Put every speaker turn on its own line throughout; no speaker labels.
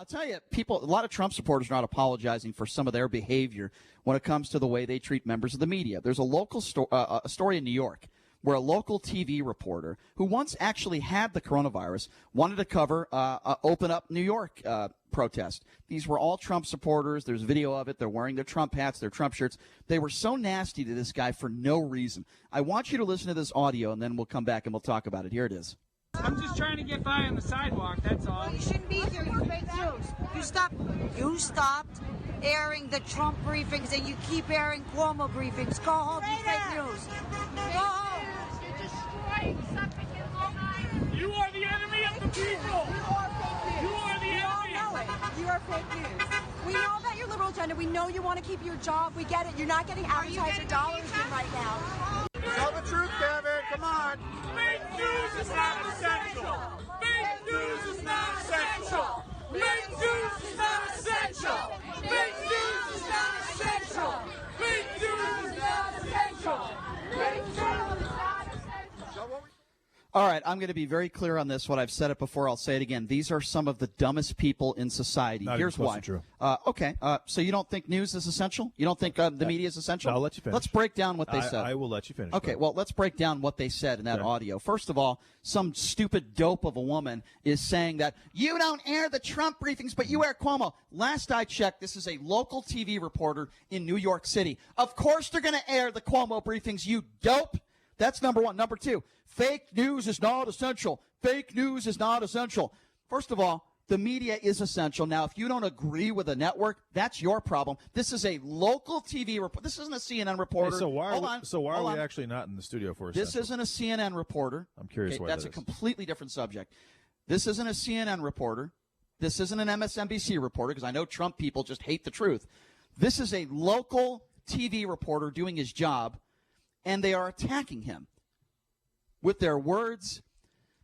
tell you, a lot of Trump supporters are not apologizing for some of their behavior when it comes to the way they treat members of the media. There's a local a story in New York where a local TV reporter who once actually had the coronavirus wanted to cover Open Up New York protest. These were all Trump supporters. There's video of it. They're wearing their Trump hats, their Trump shirts. They were so nasty to this guy for no reason. I want you to listen to this audio, and then we'll come back and we'll talk about it. Here it is.
I'm just trying to get by on the sidewalk, that's all.
Well, you shouldn't be here. You fake news. You stopped airing the Trump briefings and you keep airing Cuomo briefings. Go home, you fake news. Go home.
You're destroying Suffolk and Long Island.
You are the enemy of the people.
You are fake news.
You are the
We all
enemy.
know it. You are fake news. We know about your liberal agenda. We know you want to keep your job. We get it. You're not getting advertiser dollars in right now.
Tell the truth, Kevin. Come on.
Fake news is not essential. Fake news is not essential. Fake news is not essential. Fake news is not essential. Fake news is not essential. Fake news is not essential.
All right, I'm going to be very clear on this. What I've said it before, I'll say it again. These are some of the dumbest people in society.
Not
Here's why.
true.
Okay, so you don't think news is essential? You don't think the media is essential?
I'll let you finish.
Let's break down what they said.
I will let you finish.
Okay, well, let's break down what they said in that audio. First of all, some stupid dope of a woman is saying that you don't air the Trump briefings, but you air Cuomo. Last I checked, this is a local TV reporter in New York City. Of course they're going to air the Cuomo briefings, you dope. That's number one. Number two, fake news is not essential. Fake news is not essential. First of all, the media is essential. Now, if you don't agree with a network, that's your problem. This is a local TV report. This isn't a CNN reporter.
Hey, so why are we actually not in the studio for a second?
This isn't a CNN reporter.
I'm curious why
that's
that
a
is.
completely different subject. This isn't a CNN reporter. This isn't an MSNBC reporter, because I know Trump people just hate the truth. This is a local TV reporter doing his job, and they are attacking him with their words.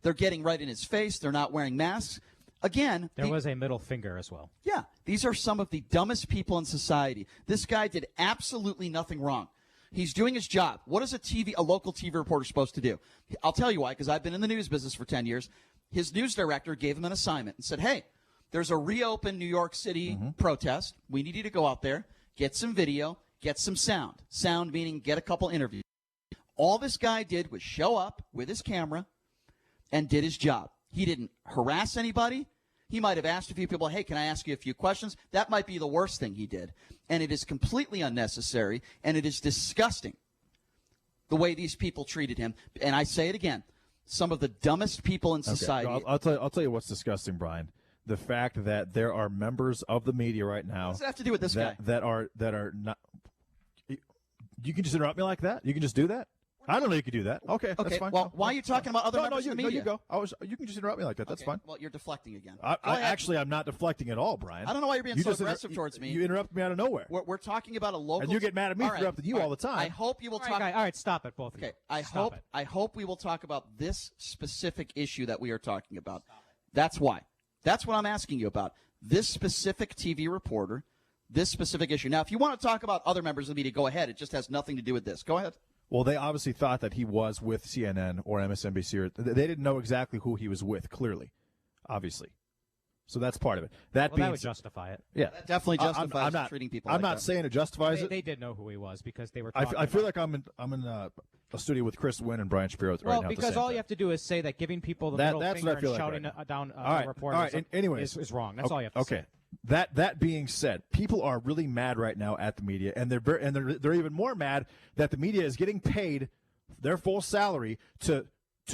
They're getting right in his face. They're not wearing masks. Again,
there was a middle finger as well.
Yeah, these are some of the dumbest people in society. This guy did absolutely nothing wrong. He's doing his job. What is a local TV reporter supposed to do? I'll tell you why, because I've been in the news business for 10 years. His news director gave him an assignment and said, hey, there's a reopen New York City protest. We need you to go out there, get some video, get some sound. Sound meaning get a couple interviews. All this guy did was show up with his camera and did his job. He didn't harass anybody. He might have asked a few people, hey, can I ask you a few questions? That might be the worst thing he did. And it is completely unnecessary, and it is disgusting the way these people treated him. And I say it again, some of the dumbest people in society.
Okay. I'll tell you what's disgusting, Brian. The fact that there are members of the media right now.
What does that have to do with this guy?
That are not. You can just interrupt me like that? You can just do that? I don't know you could do that. Okay, that's fine.
Well, why are you talking about other members of the media?
No, you go. You can just interrupt me like that. That's fine.
Well, you're deflecting again.
I'm not deflecting at all, Brian.
I don't know why you're being so aggressive towards me.
You interrupt me out of nowhere.
We're talking about a local.
And you get mad at me for interrupting you all the time.
I hope you will talk.
All right, stop it, both of you.
Okay, I hope we will talk about this specific issue that we are talking about. That's why. That's what I'm asking you about. This specific TV reporter, this specific issue. Now, if you want to talk about other members of the media, go ahead. It just has nothing to do with this. Go ahead.
Well, they obviously thought that he was with CNN or MSNBC. Or they didn't know exactly who he was with, clearly, obviously. So that's part of it. That
would justify it.
Yeah,
that definitely justifies treating people.
I'm not saying it justifies it.
They did know who he was because they were.
I feel like I'm in a studio with Chris Wynn and Brian Shapiro right now.
Well, because all you have to do is say that giving people the middle finger and shouting down reporters is wrong. That's all you have to say.
Okay. That being said, people are really mad right now at the media, and they're even more mad that the media is getting paid their full salary to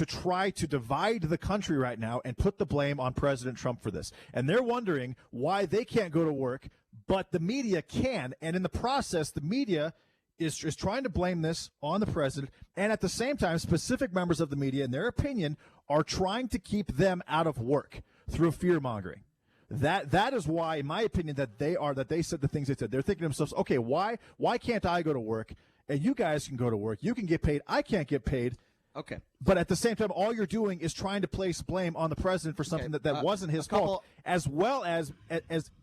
try to divide the country right now and put the blame on President Trump for this. And they're wondering why they can't go to work, but the media can. And in the process, the media is trying to blame this on the president. And at the same time, specific members of the media, in their opinion, are trying to keep them out of work through fear-mongering. That is why, in my opinion, that they said the things they said. They're thinking to themselves, okay, why can't I go to work and you guys can go to work? You can get paid. I can't get paid.
Okay.
But at the same time, all you're doing is trying to place blame on the president for something that wasn't his fault. as well as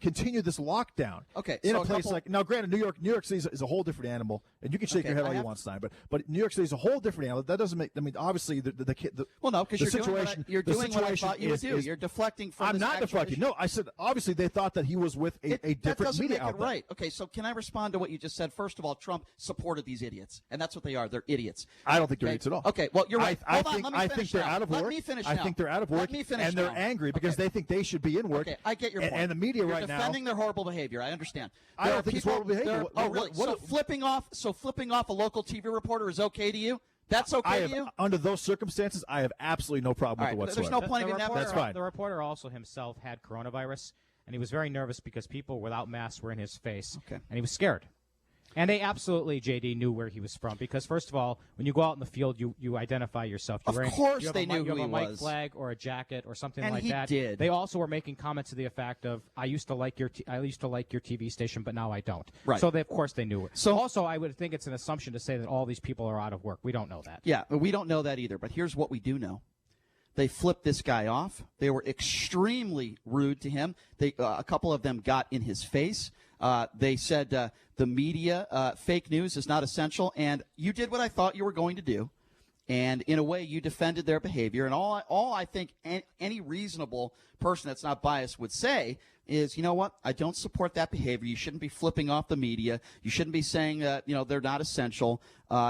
continue this lockdown.
Okay,
in
so
a place like now, granted, New York City is a whole different animal, and you can shake your head all you want, Stein, but New York City is a whole different animal. That doesn't make. I mean, obviously,
well, no, because
you're
doing what I thought you would do. You're deflecting from.
I'm not deflecting. No, I said obviously they thought that he was with a different media outlet.
Right. Okay, so can I respond to what you just said? First of all, Trump supported these idiots, and that's what they are. They're idiots.
I don't think they're idiots at all.
Okay, well, you're right.
I think they're out of work.
Let me finish now.
I think they're out of work, and they're angry because they think they should be in work.
Okay, I get your point.
And the media
you're
right now
defending their horrible behavior. I understand.
I don't think it's horrible behavior.
Oh, really? So flipping off a local TV reporter is okay to you? That's okay to you?
Under those circumstances, I have absolutely no problem with it whatsoever.
There's no point in that.
That's fine.
The reporter also himself had coronavirus, and he was very nervous because people without masks were in his face, and he was scared. And they absolutely, JD, knew where he was from because, first of all, when you go out in the field, you identify yourself.
Of course they knew who he was.
You have a white flag or a jacket or something like that.
And he did.
They also were making comments to the effect of, I used to like your TV station, but now I don't.
Right.
So, of course, they knew it. So also, I would think it's an assumption to say that all these people are out of work. We don't know that.
Yeah, we don't know that either. But here's what we do know. They flipped this guy off. They were extremely rude to him. A couple of them got in his face. They said the media, fake news is not essential, and you did what I thought you were going to do, and in a way you defended theal behavior. And all I think any reasonable person that's not biased would say is, you know what, I don't support that behavior. You shouldn't be flipping off the media. You shouldn't be saying they're not essential.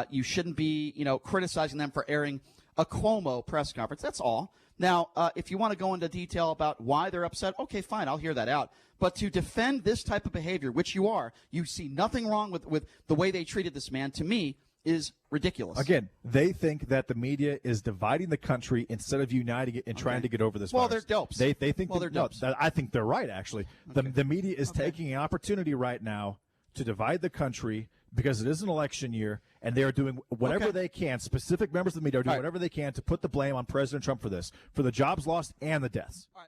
You shouldn't be criticizing them for airing a Coumo press conference. That's all. Now, if you want to go into detail about why they're upset, okay, fine, I'll hear that out. But to defend this type of behavior, which you see nothing wrong with the way they treated this man, to me, is ridiculous.
Again, they think that the media is dividing the country instead of uniting it and trying to get over this virus.
They're dopes.
They think
they're dopes.
I think they're right, actually.
Okay.
The media is taking an opportunity right now to divide the country because it is an election year, and they are doing whatever they can. Specific members of the media are doing whatever they can to put the blame on President Trump for this, for the jobs lost and the deaths.